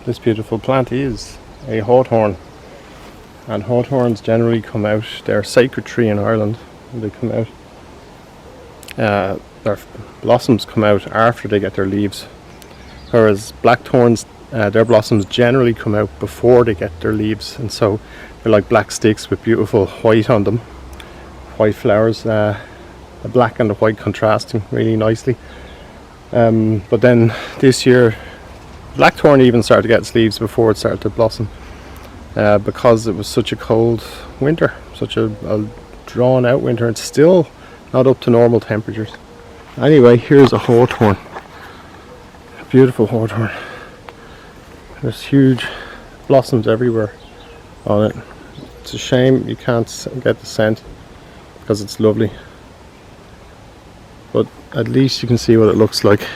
this beautiful plant is a hawthorn, and hawthorns generally come out, they're a sacred tree in Ireland. They come out, their blossoms come out after they get their leaves, whereas blackthorns, their blossoms generally come out before they get their leaves, and so they're like black sticks with beautiful white on them, white flowers, the black and the white contrasting really nicely. But then this year blackthorn even started to get its leaves before it started to blossom, because it was such a cold winter, such a drawn out winter. It's still not up to normal temperatures. Anyway, here's a hawthorn, a beautiful hawthorn. There's huge blossoms everywhere on it. It's a shame you can't get the scent because it's lovely, but at least you can see what it looks like.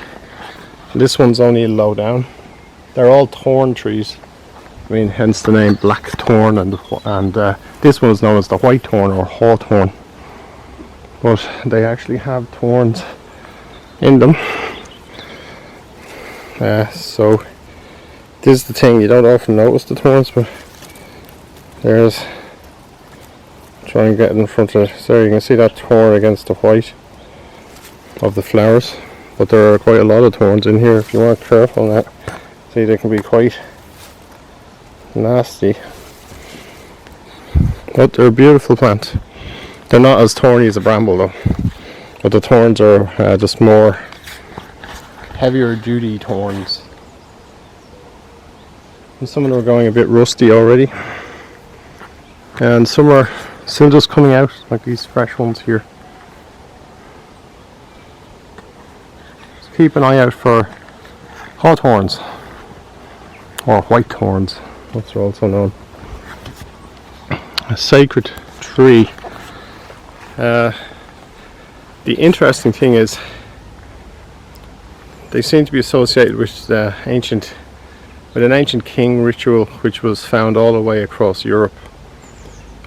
This one's only low down. They're all thorn trees, I mean, hence the name blackthorn, and this one is known as the white thorn or hawthorn, but they actually have thorns in them. So this is the thing, you don't often notice the thorns, but there's, try and get in front of it. So you can see that thorn against the white of the flowers, but there are quite a lot of thorns in here if you aren't careful on that. See, they can be quite nasty, but they're a beautiful plant. They're not as thorny as a bramble though, but the thorns are just more heavier duty thorns, and some of them are going a bit rusty already, and some are still just coming out, like these fresh ones here. Just keep an eye out for hawthorns, or white thorns, that's also known. A sacred tree. The interesting thing is they seem to be associated with an ancient king ritual which was found all the way across Europe.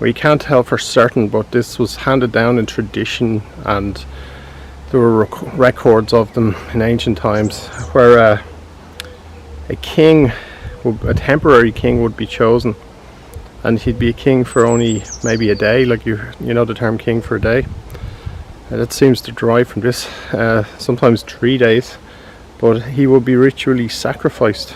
We can't tell for certain, but this was handed down in tradition, and there were records of them in ancient times where a temporary king would be chosen, and he'd be a king for only maybe a day, like you know the term king for a day. That seems to derive from this, sometimes 3 days, but he would be ritually sacrificed.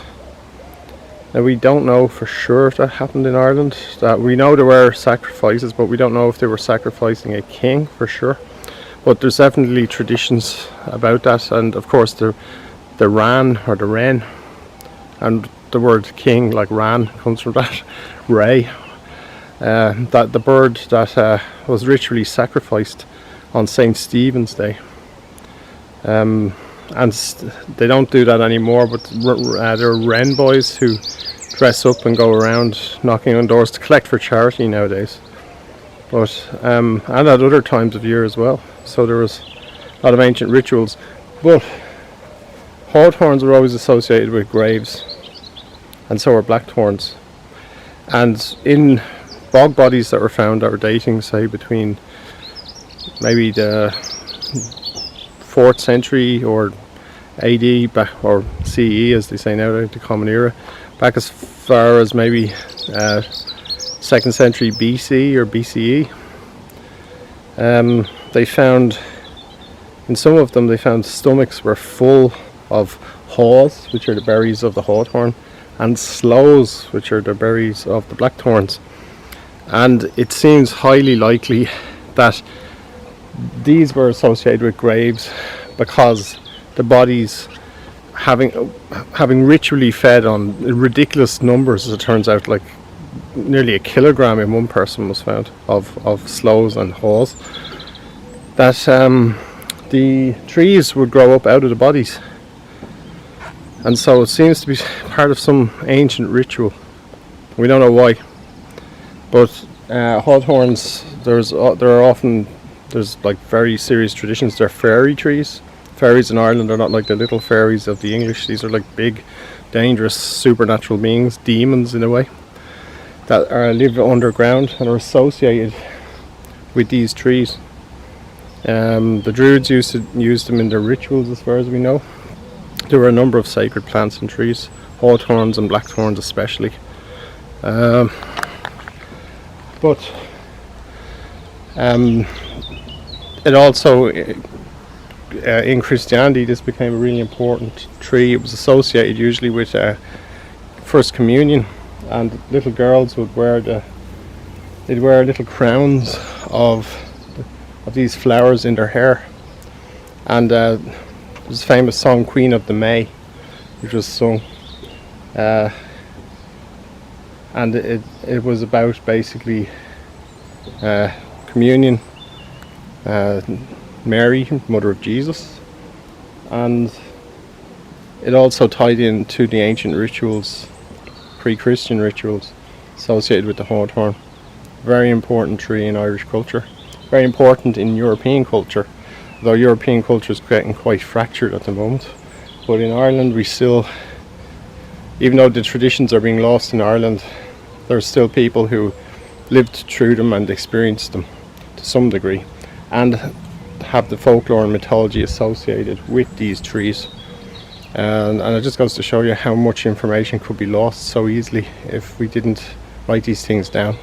Now we don't know for sure if that happened in Ireland. That we know there were sacrifices, but we don't know if they were sacrificing a king for sure. But there's definitely traditions about that, and of course the ran or the wren, and the word king, like ran, comes from that. Ray, that the bird that was ritually sacrificed on St. Stephen's Day, and they don't do that anymore, but there are wren boys who dress up and go around knocking on doors to collect for charity nowadays, but and at other times of year as well. So there was a lot of ancient rituals, but hawthorns are always associated with graves, and so are blackthorns. And in bog bodies that were found that were dating, say, between maybe the 4th century or AD back, or CE as they say now, the Common Era, back as far as maybe 2nd century BC or BCE, they found, in some of them, they found stomachs were full of haws, which are the berries of the hawthorn, and sloes, which are the berries of the blackthorns. And it seems highly likely that these were associated with graves because the bodies, having ritually fed on ridiculous numbers, as it turns out, like nearly a kilogram in one person was found of sloes and haws, that the trees would grow up out of the bodies. And so it seems to be part of some ancient ritual. We don't know why, but hawthorns, there's like very serious traditions. They're fairy trees. Fairies in Ireland are not like the little fairies of the English. These are like big, dangerous, supernatural beings, demons in a way, that live underground and are associated with these trees. The Druids used to use them in their rituals, as far as we know. There were a number of sacred plants and trees, hawthorns and blackthorns especially. But it also, in Christianity, this became a really important tree. It was associated usually with First Communion, and little girls would wear they'd wear little crowns of these flowers in their hair. And there's a famous song, Queen of the May, which was sung, and it was about basically communion, Mary, mother of Jesus, and it also tied into the ancient rituals, pre-Christian rituals associated with the hawthorn. Very important tree in Irish culture, very important in European culture, though European culture is getting quite fractured at the moment. But in Ireland we still, even though the traditions are being lost in Ireland, there are still people who lived through them and experienced them to some degree, and have the folklore and mythology associated with these trees. And it just goes to show you how much information could be lost so easily if we didn't write these things down.